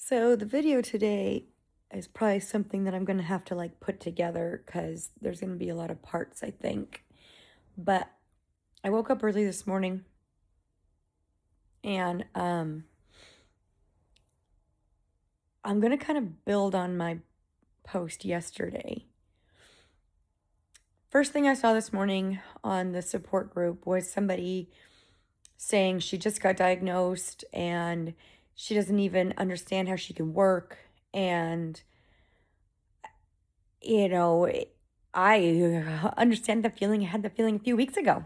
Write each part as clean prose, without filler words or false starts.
So the video today is probably something that I'm gonna have to put together because there's gonna be a lot of parts, I think. But I woke up early this morning and I'm gonna kind of build on my post yesterday. First thing I saw this morning on the support group was somebody saying she just got diagnosed and she doesn't even understand how she can work. And you know, I understand the feeling. I had the feeling a few weeks ago.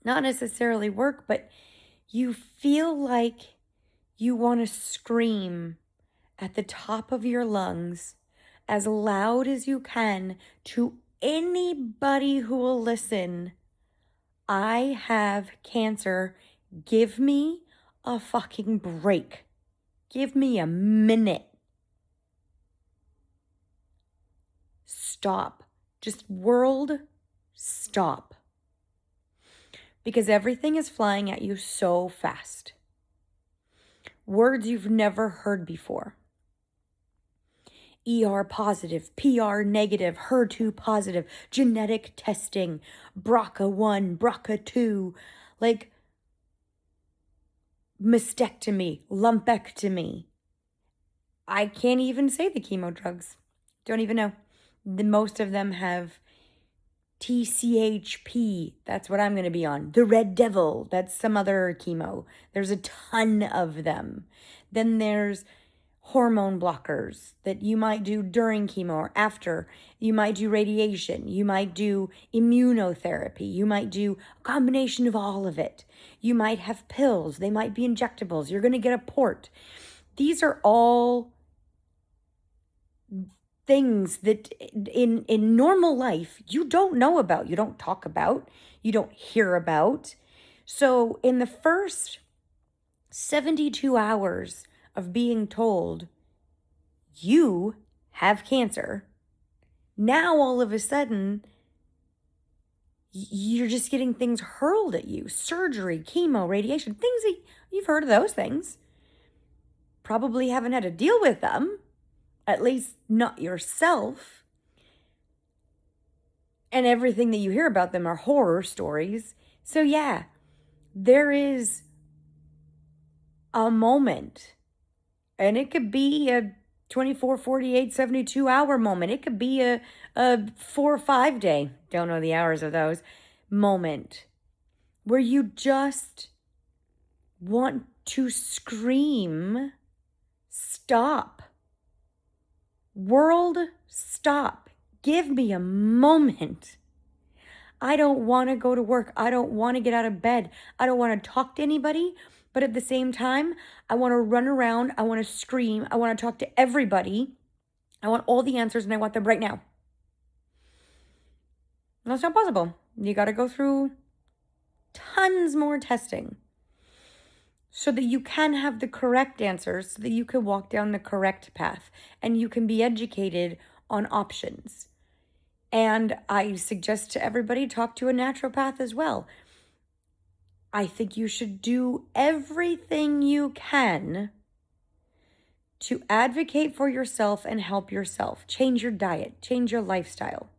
Not necessarily work, but you feel like you want to scream at the top of your lungs as loud as you can to anybody who will listen. I have cancer. Give me a fucking break. Give me a minute. Stop. Just world, stop. Because everything is flying at you so fast. Words you've never heard before. ER positive, PR negative, HER2 positive, genetic testing, BRCA1, BRCA2, like mastectomy, lumpectomy. I can't even say the chemo drugs. Don't even know. Most of them have TCHP, that's what I'm going to be on. The Red Devil, that's some other chemo. There's a ton of them. Then there's hormone blockers that you might do during chemo or after. You might do radiation. You might do immunotherapy. You might do a combination of all of it. You might have pills. They might be injectables. You're going to get a port. These are all things that in normal life you don't know about, you don't talk about, you don't hear about. So in the first 72 hours of being told you have cancer, now all of a sudden you're just getting things hurled at you. Surgery, chemo, radiation, things that you've heard of those things. Probably haven't had to deal with them. At least not yourself. And everything that you hear about them are horror stories. So yeah, there is a moment. And it could be a 24, 48, 72 hour moment. It could be a 4 or 5 day, don't know the hours of those, moment where you just want to scream, stop. World, stop. Give me a moment. I don't want to go to work. I don't want to get out of bed. I don't want to talk to anybody. But at the same time, I want to run around. I want to scream. I want to talk to everybody. I want all the answers and I want them right now. That's not possible. You got to go through tons more testing so that you can have the correct answers, so that you can walk down the correct path and you can be educated on options. And I suggest to everybody, talk to a naturopath as well. I think you should do everything you can to advocate for yourself and help yourself. Change your diet, change your lifestyle.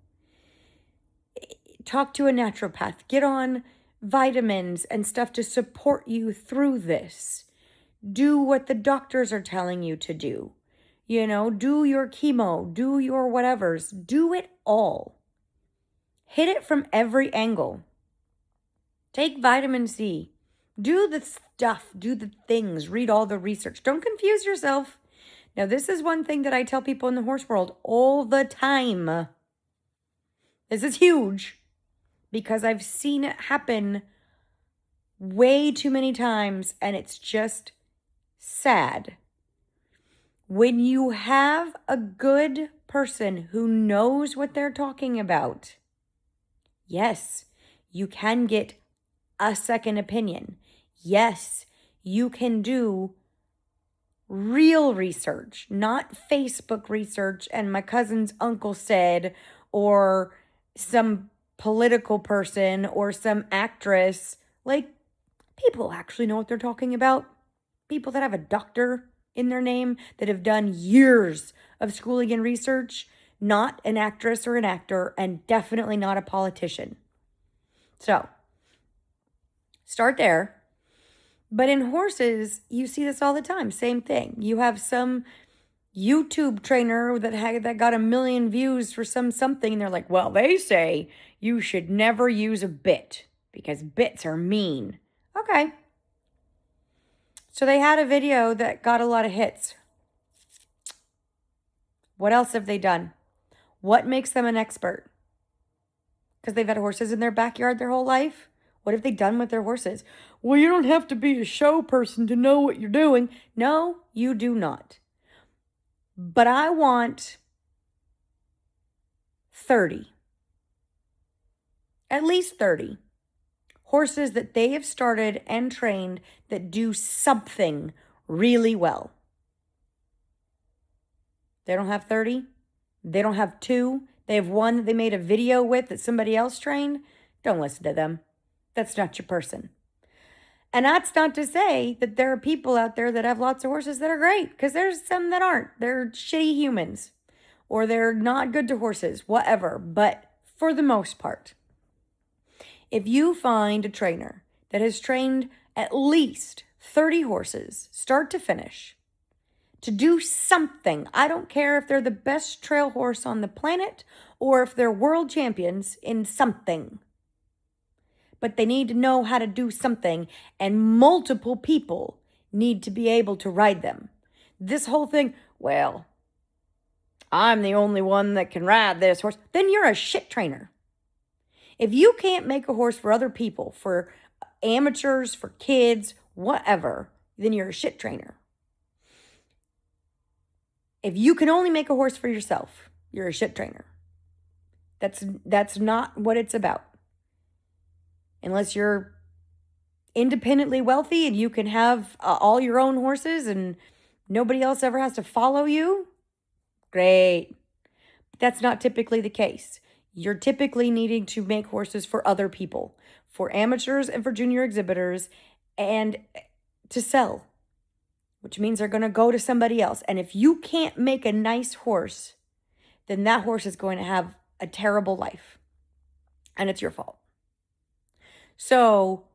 Talk to a naturopath, get on vitamins and stuff to support you through this. Do what the doctors are telling you to do. Do your chemo, do your whatevers, do it all. Hit it from every angle. Take vitamin C. Do the stuff, do the things, read all the research. Don't confuse yourself. Now, this is one thing that I tell people in the horse world all the time. This is huge because I've seen it happen way too many times and it's just sad. When you have a good person who knows what they're talking about, yes, you can get a second opinion. Yes, you can do real research, not Facebook research and my cousin's uncle said, or some political person or some actress. Like, people actually know what they're talking about. People that have a doctor in their name that have done years of schooling and research, not an actress or an actor, and definitely not a politician. So, start there. But in horses, you see this all the time. Same thing. You have some YouTube trainer that got 1 million views for something, and they're like, well, they say you should never use a bit because bits are mean. Okay. So they had a video that got a lot of hits. What else have they done? What makes them an expert? Because they've had horses in their backyard their whole life? What have they done with their horses? Well, you don't have to be a show person to know what you're doing. No, you do not. But I want 30, at least 30 horses that they have started and trained that do something really well. They don't have 30. They don't have 2. They have 1 that they made a video with that somebody else trained. Don't listen to them. That's not your person. And that's not to say that there are people out there that have lots of horses that are great, because there's some that aren't. They're shitty humans, or they're not good to horses, whatever. But for the most part, if you find a trainer that has trained at least 30 horses, start to finish, to do something, I don't care if they're the best trail horse on the planet or if they're world champions in something, but they need to know how to do something, and multiple people need to be able to ride them. This whole thing, well, I'm the only one that can ride this horse, then you're a shit trainer. If you can't make a horse for other people, for amateurs, for kids, whatever, then you're a shit trainer. If you can only make a horse for yourself, you're a shit trainer. That's not what it's about. Unless you're independently wealthy and you can have all your own horses and nobody else ever has to follow you, great. But that's not typically the case. You're typically needing to make horses for other people, for amateurs and for junior exhibitors, and to sell, which means they're going to go to somebody else. And if you can't make a nice horse, then that horse is going to have a terrible life, and it's your fault. So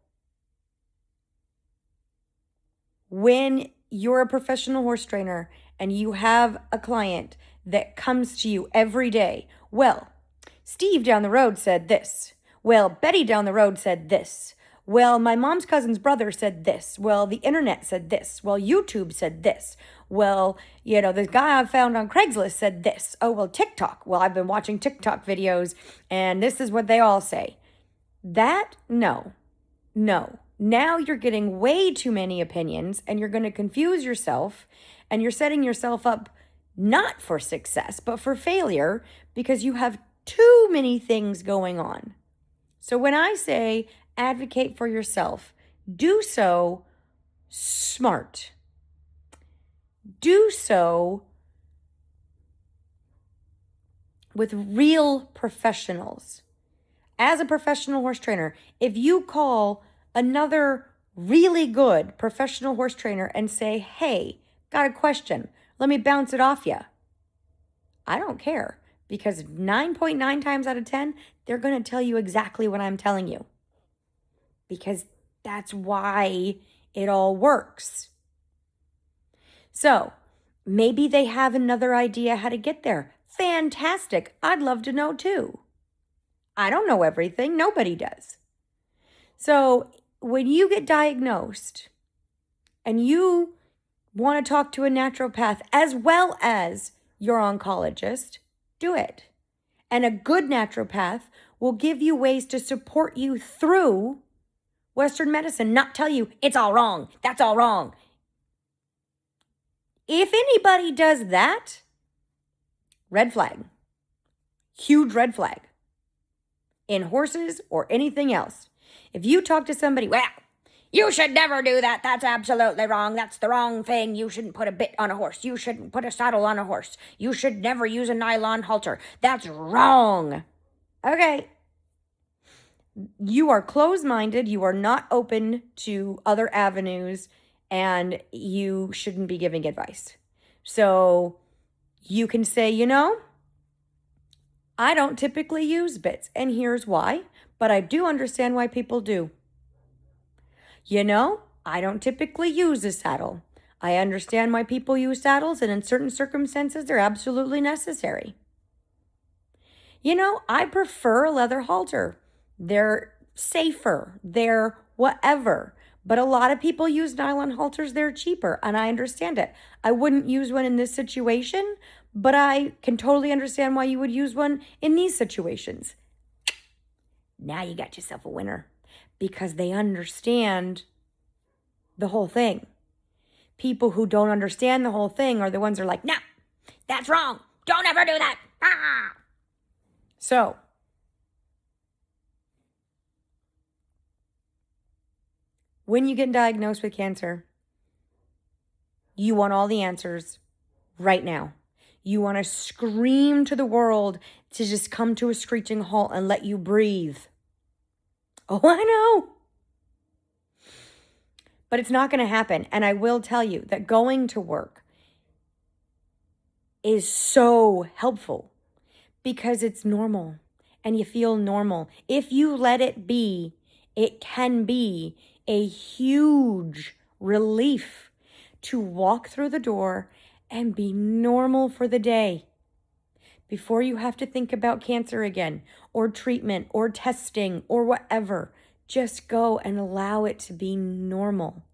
when you're a professional horse trainer and you have a client that comes to you every day, well, Steve down the road said this. Well, Betty down the road said this. Well, my mom's cousin's brother said this. Well, the internet said this. Well, YouTube said this. Well, the guy I found on Craigslist said this. Oh, well, TikTok. Well, I've been watching TikTok videos and this is what they all say. No. Now you're getting way too many opinions and you're going to confuse yourself, and you're setting yourself up not for success, but for failure, because you have too many things going on. So when I say advocate for yourself, do so smart. Do so with real professionals. As a professional horse trainer, if you call another really good professional horse trainer and say, hey, got a question, let me bounce it off you, I don't care, because 9.9 times out of 10, they're going to tell you exactly what I'm telling you, because that's why it all works. So maybe they have another idea how to get there. Fantastic. I'd love to know too. I don't know everything. Nobody does. So when you get diagnosed and you want to talk to a naturopath as well as your oncologist, do it. And a good naturopath will give you ways to support you through Western medicine, not tell you it's all wrong. That's all wrong. If anybody does that, red flag. Huge red flag. In horses or anything else. If you talk to somebody, well, you should never do that. That's absolutely wrong. That's the wrong thing. You shouldn't put a bit on a horse. You shouldn't put a saddle on a horse. You should never use a nylon halter. That's wrong. Okay. You are closed-minded. You are not open to other avenues. and you shouldn't be giving advice. So you can say, I don't typically use bits, and here's why, but I do understand why people do. I don't typically use a saddle. I understand why people use saddles, and in certain circumstances, they're absolutely necessary. I prefer a leather halter. They're safer, they're whatever. But a lot of people use nylon halters, they're cheaper, and I understand it. I wouldn't use one in this situation, but I can totally understand why you would use one in these situations. Now you got yourself a winner because they understand the whole thing. People who don't understand the whole thing are the ones that are like, no, that's wrong. Don't ever do that. Ah! So, when you get diagnosed with cancer, you want all the answers right now. You want to scream to the world to just come to a screeching halt and let you breathe. Oh, I know. But it's not going to happen. And I will tell you that going to work is so helpful because it's normal and you feel normal. If you let it be, it can be a huge relief to walk through the door and be normal for the day before you have to think about cancer again or treatment or testing or whatever. Just go and allow it to be normal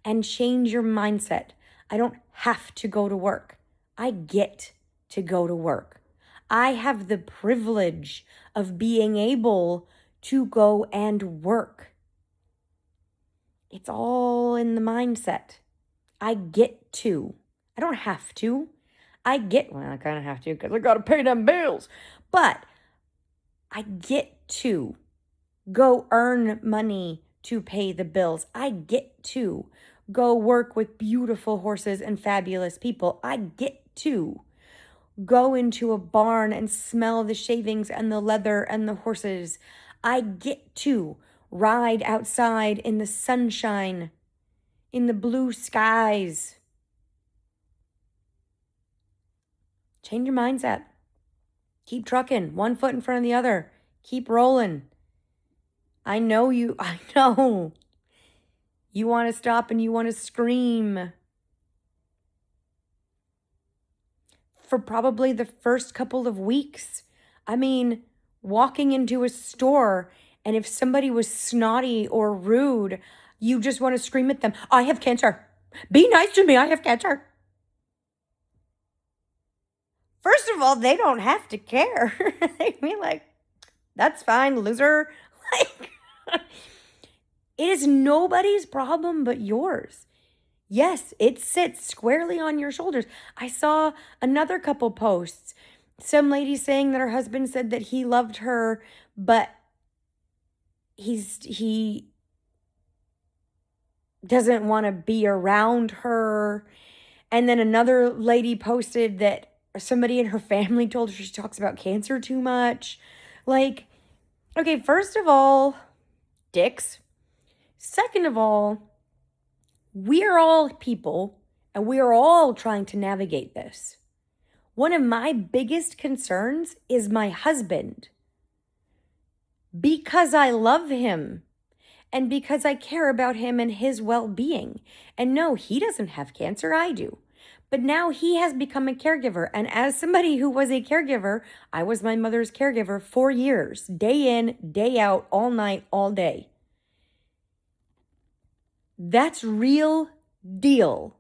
and change your mindset. I don't have to go to work. I get to go to work. I have the privilege of being able to go and work. It's all in the mindset. I get to. I don't have to. I kind of have to because I got to pay them bills. But I get to go earn money to pay the bills. I get to go work with beautiful horses and fabulous people. I get to go into a barn and smell the shavings and the leather and the horses. I get to ride outside in the sunshine, in the blue skies. Change your mindset. Keep trucking, one foot in front of the other. Keep rolling. I know. You want to stop and you want to scream. For probably the first couple of weeks. I mean, walking into a store, and if somebody was snotty or rude, you just want to scream at them, I have cancer. Be nice to me, I have cancer. First of all, they don't have to care. They'd be like, that's fine, loser. Like, it is nobody's problem but yours. Yes, it sits squarely on your shoulders. I saw another couple posts. Some lady saying that her husband said that he loved her, but he doesn't want to be around her. And then another lady posted that somebody in her family told her she talks about cancer too much. Like, okay, first of all, dicks. Second of all, we're all people and we are all trying to navigate this. One of my biggest concerns is my husband because I love him and because I care about him and his well-being. And no, he doesn't have cancer, I do. But now he has become a caregiver. And as somebody who was a caregiver, I was my mother's caregiver for years, day in, day out, all night, all day. That's real deal.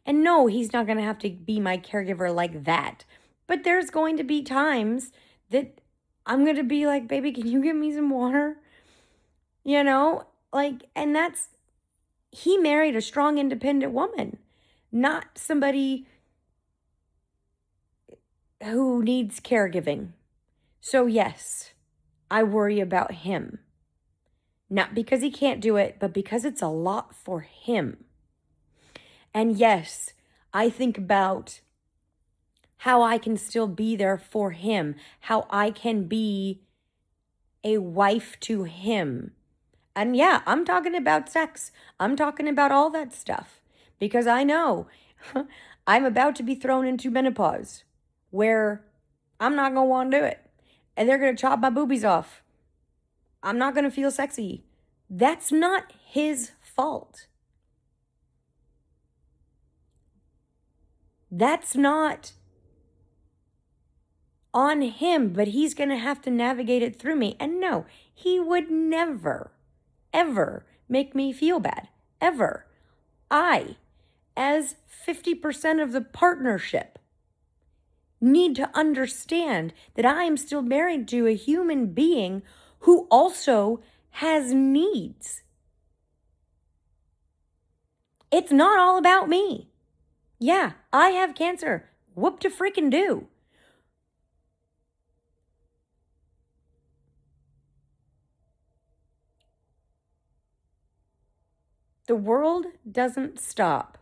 And no, he's not going to have to be my caregiver like that. But there's going to be times that I'm going to be like, baby, can you give me some water? And he married a strong, independent woman, not somebody who needs caregiving. So yes, I worry about him. Not because he can't do it, but because it's a lot for him. And yes, I think about how I can still be there for him, how I can be a wife to him, And yeah, I'm talking about sex. I'm talking about all that stuff because I know I'm about to be thrown into menopause where I'm not going to want to do it. And they're going to chop my boobies off. I'm not going to feel sexy. That's not his fault. That's not on him, but he's going to have to navigate it through me. And no, he would never, ever make me feel bad. Ever. I, as 50% of the partnership, need to understand that I am still married to a human being who also has needs. It's not all about me. Yeah, I have cancer. Whoop to freaking do. The world doesn't stop.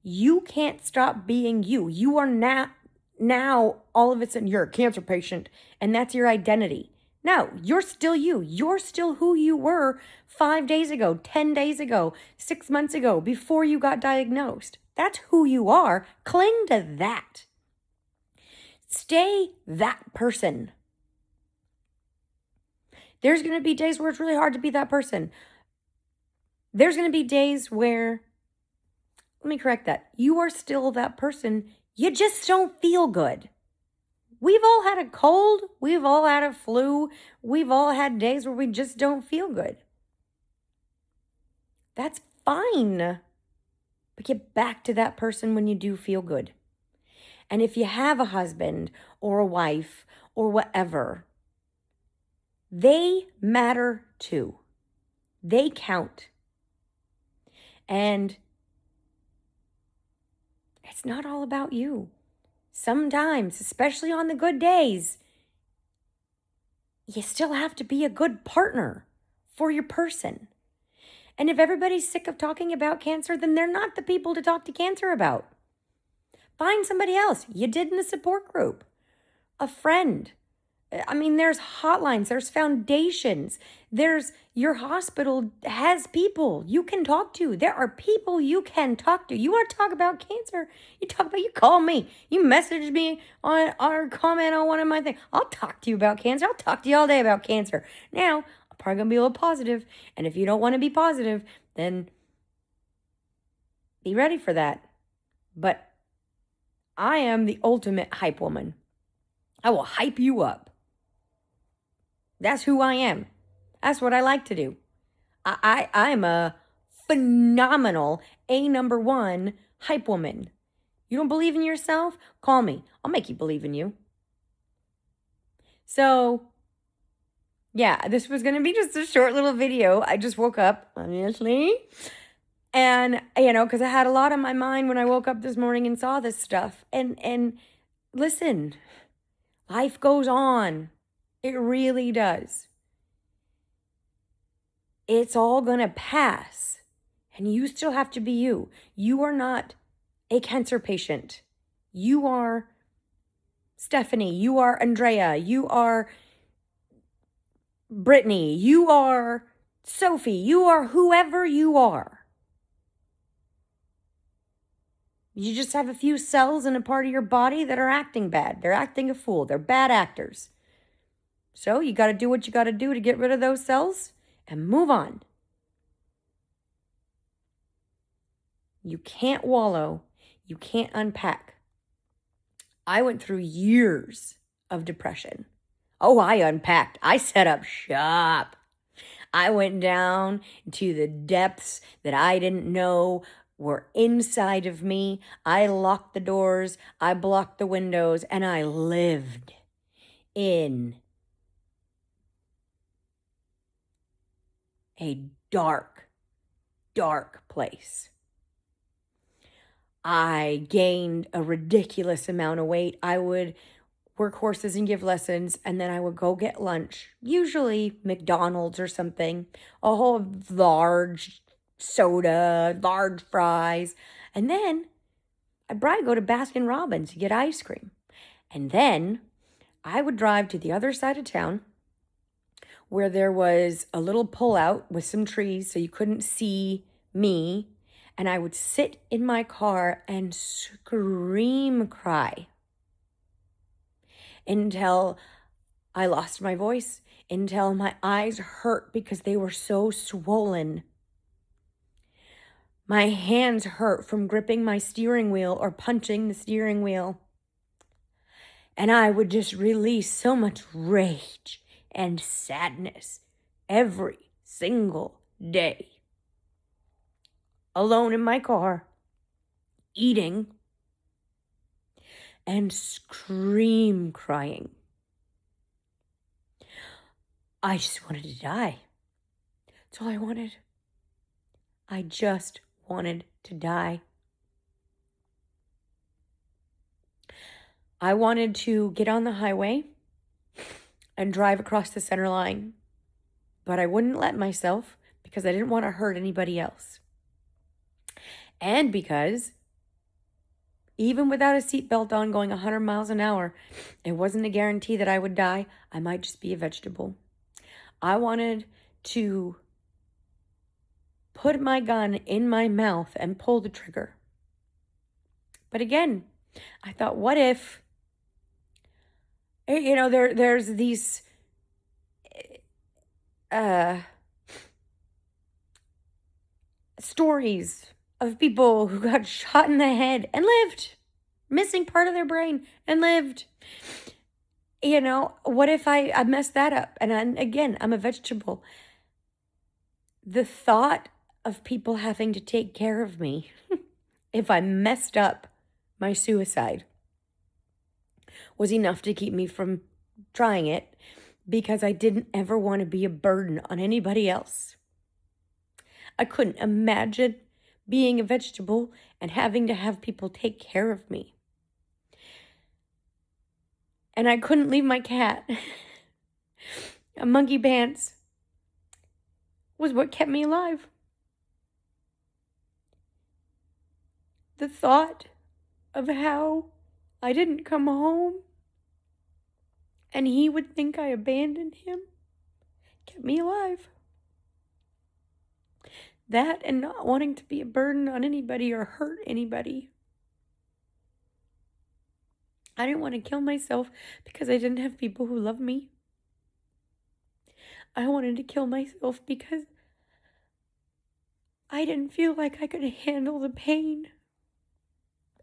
You can't stop being you. You are not now all of a sudden you're a cancer patient and that's your identity. No, you're still you. You're still who you were 5 days ago, 10 days ago, 6 months ago, before you got diagnosed. That's who you are. Cling to that. Stay that person. There's going to be days where it's really hard to be that person. There's going to be days where, let me correct that. You are still that person. You just don't feel good. We've all had a cold. We've all had a flu. We've all had days where we just don't feel good. That's fine. But get back to that person when you do feel good. And if you have a husband or a wife or whatever, they matter too. They count. And it's not all about you. Sometimes, especially on the good days, you still have to be a good partner for your person. And if everybody's sick of talking about cancer, then they're not the people to talk to cancer about. Find somebody else. You did in the support group. A friend. I mean, there's hotlines, there's foundations, there's your hospital has people you can talk to. There are people you can talk to. You want to talk about cancer? You call me, you message me on or comment on one of my things. I'll talk to you about cancer. I'll talk to you all day about cancer. Now, I'm probably going to be a little positive. And if you don't want to be positive, then be ready for that. But I am the ultimate hype woman. I will hype you up. That's who I am. That's what I like to do. I'm a phenomenal number one hype woman. You don't believe in yourself? Call me. I'll make you believe in you. So, yeah, this was going to be just a short little video. I just woke up, obviously. And, because I had a lot on my mind when I woke up this morning and saw this stuff. And listen, life goes on. It really does. It's all going to pass. And you still have to be you. You are not a cancer patient. You are Stephanie. You are Andrea. You are Brittany. You are Sophie. You are whoever you are. You just have a few cells in a part of your body that are acting bad. They're acting a fool. They're bad actors. So you got to do what you got to do to get rid of those cells and move on. You can't wallow. You can't unpack. I went through years of depression. Oh, I unpacked. I set up shop. I went down to the depths that I didn't know were inside of me. I locked the doors. I blocked the windows, and I lived in a dark, dark place. I gained a ridiculous amount of weight. I would work horses and give lessons, and then I would go get lunch, usually McDonald's or something, a whole large soda, large fries, and then I'd probably go to Baskin Robbins to get ice cream. And then I would drive to the other side of town where there was a little pullout with some trees so you couldn't see me. And I would sit in my car and scream cry until I lost my voice, until my eyes hurt because they were so swollen. My hands hurt from gripping my steering wheel or punching the steering wheel. And I would just release so much rage and sadness every single day. Alone in my car, eating, and scream crying. I just wanted to die. That's all I wanted. I just wanted to die. I wanted to get on the highway and drive across the center line, but I wouldn't let myself because I didn't want to hurt anybody else. And because even without a seatbelt on going 100 miles an hour, it wasn't a guarantee that I would die. I might just be a vegetable. I wanted to put my gun in my mouth and pull the trigger. But again, I thought, what if, there's these stories of people who got shot in the head and lived, missing part of their brain and lived. What if I messed that up? And I'm a vegetable. The thought of people having to take care of me if I messed up my suicide was enough to keep me from trying it, because I didn't ever want to be a burden on anybody else. I couldn't imagine being a vegetable and having to have people take care of me. And I couldn't leave my cat. A monkey pants was what kept me alive. The thought of how I didn't come home and he would think I abandoned him kept me alive. That and not wanting to be a burden on anybody or hurt anybody. I didn't want to kill myself because I didn't have people who loved me. I wanted to kill myself because I didn't feel like I could handle the pain.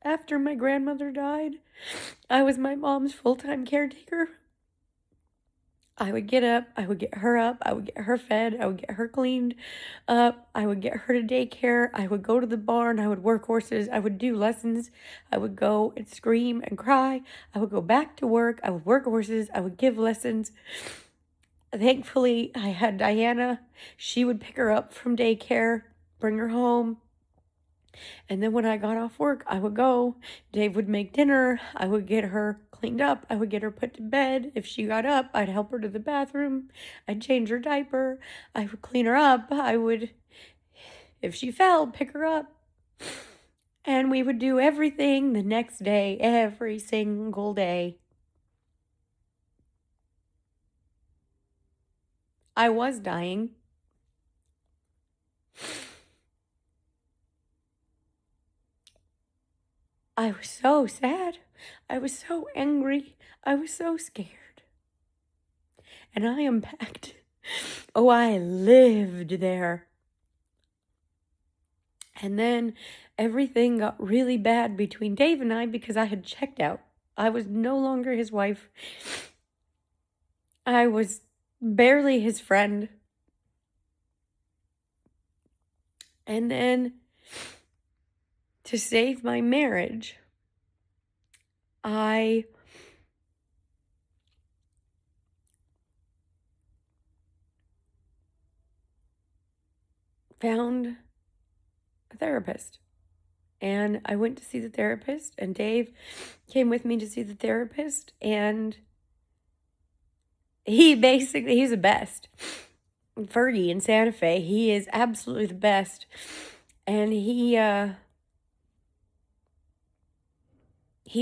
After my grandmother died, I was my mom's full-time caretaker. I would get up, I would get her up, I would get her fed, I would get her cleaned up, I would get her to daycare, I would go to the barn, I would work horses, I would do lessons, I would go and scream and cry, I would go back to work, I would work horses, I would give lessons. Thankfully, I had Diana. She would pick her up from daycare, bring her home. And then when I got off work, I would go. Dave would make dinner. I would get her cleaned up. I would get her put to bed. If she got up, I'd help her to the bathroom. I'd change her diaper. I would clean her up. I would, if she fell, pick her up. And we would do everything the next day, every single day. I was dying. I was so sad. I was so angry. I was so scared. And I unpacked. Oh, I lived there. And then everything got really bad between Dave and I because I had checked out. I was no longer his wife. I was barely his friend. And then, to save my marriage, I found a therapist. And I went to see the therapist, and Dave came with me to see the therapist, and he's the best. Fergie in Santa Fe, he is absolutely the best. And he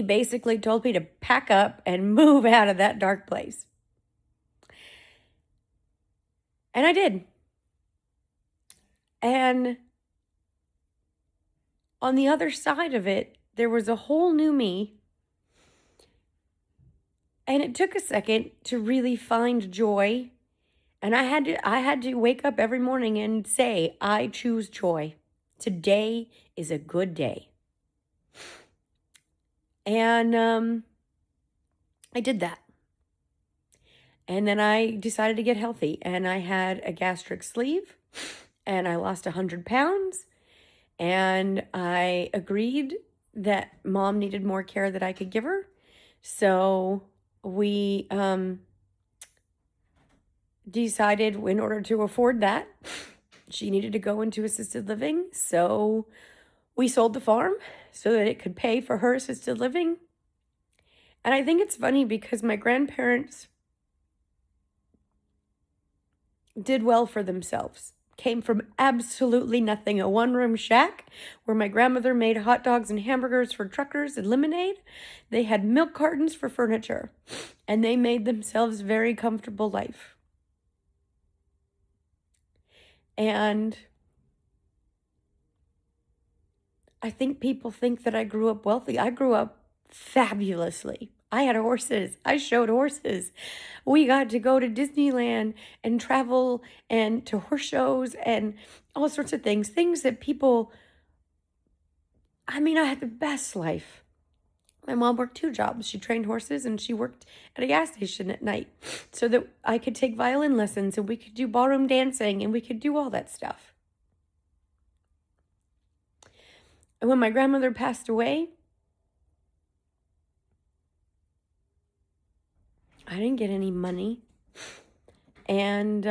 basically told me to pack up and move out of that dark place. And I did. And on the other side of it, there was a whole new me. And it took a second to really find joy. And I had to wake up every morning and say, I choose joy. Today is a good day. And I did that. And then I decided to get healthy, and I had a gastric sleeve, and I lost 100 pounds, and I agreed that mom needed more care that I could give her. So we decided, in order to afford that, she needed to go into assisted living. So we sold the farm so that it could pay for her assisted living. And I think it's funny because my grandparents did well for themselves. Came from absolutely nothing. A one-room shack where my grandmother made hot dogs and hamburgers for truckers and lemonade. They had milk cartons for furniture. And they made themselves a very comfortable life. And I think people think that I grew up wealthy. I grew up fabulously. I had horses. I showed horses. We got to go to Disneyland and travel and to horse shows and all sorts of things. Things that people, I mean, I had the best life. My mom worked 2 jobs. She trained horses and she worked at a gas station at night so that I could take violin lessons and we could do ballroom dancing and we could do all that stuff. And when my grandmother passed away, I didn't get any money. And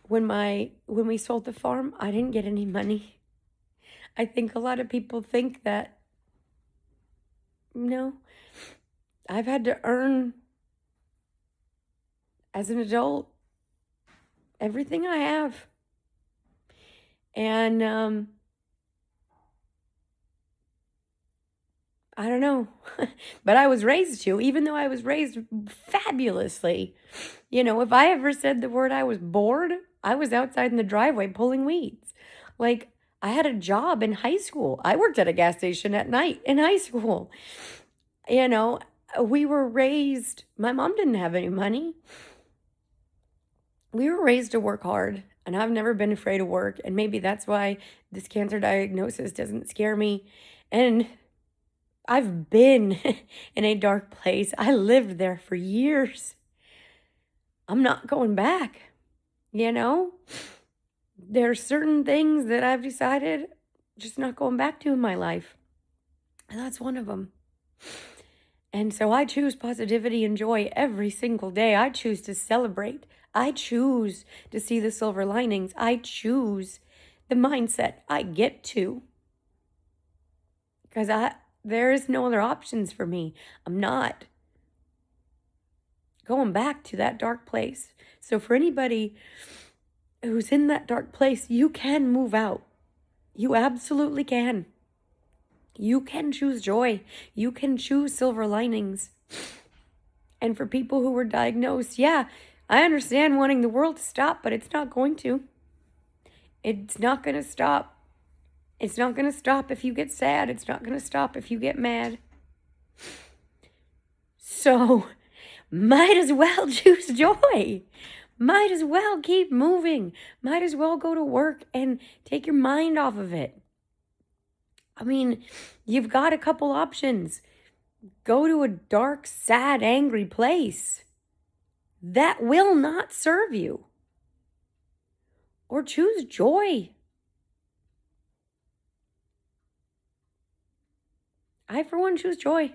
when we sold the farm, I didn't get any money. I think a lot of people think that, no, I've had to earn as an adult everything I have. And I don't know, but I was raised to, even though I was raised fabulously. You know, if I ever said the word I was bored, I was outside in the driveway pulling weeds. Like, I had a job in high school. I worked at a gas station at night in high school. You know, we were raised, my mom didn't have any money. We were raised to work hard, and I've never been afraid of work. And maybe that's why this cancer diagnosis doesn't scare me. And I've been in a dark place. I lived there for years. I'm not going back, you know? There's certain things that I've decided just not going back to in my life. And that's one of them. And so I choose positivity and joy every single day. I choose to celebrate. I choose to see the silver linings. I choose the mindset I get to. Because there is no other options for me. I'm not going back to that dark place. So for anybody who's in that dark place, you can move out. You absolutely can. You can choose joy. You can choose silver linings. And for people who were diagnosed, yeah, I understand wanting the world to stop, but it's not going to. It's not going to stop. It's not going to stop if you get sad. It's not going to stop if you get mad. So, might as well choose joy. Might as well keep moving. Might as well go to work and take your mind off of it. I mean, you've got a couple options. Go to a dark, sad, angry place. That will not serve you. Or choose joy. I, for one, choose joy.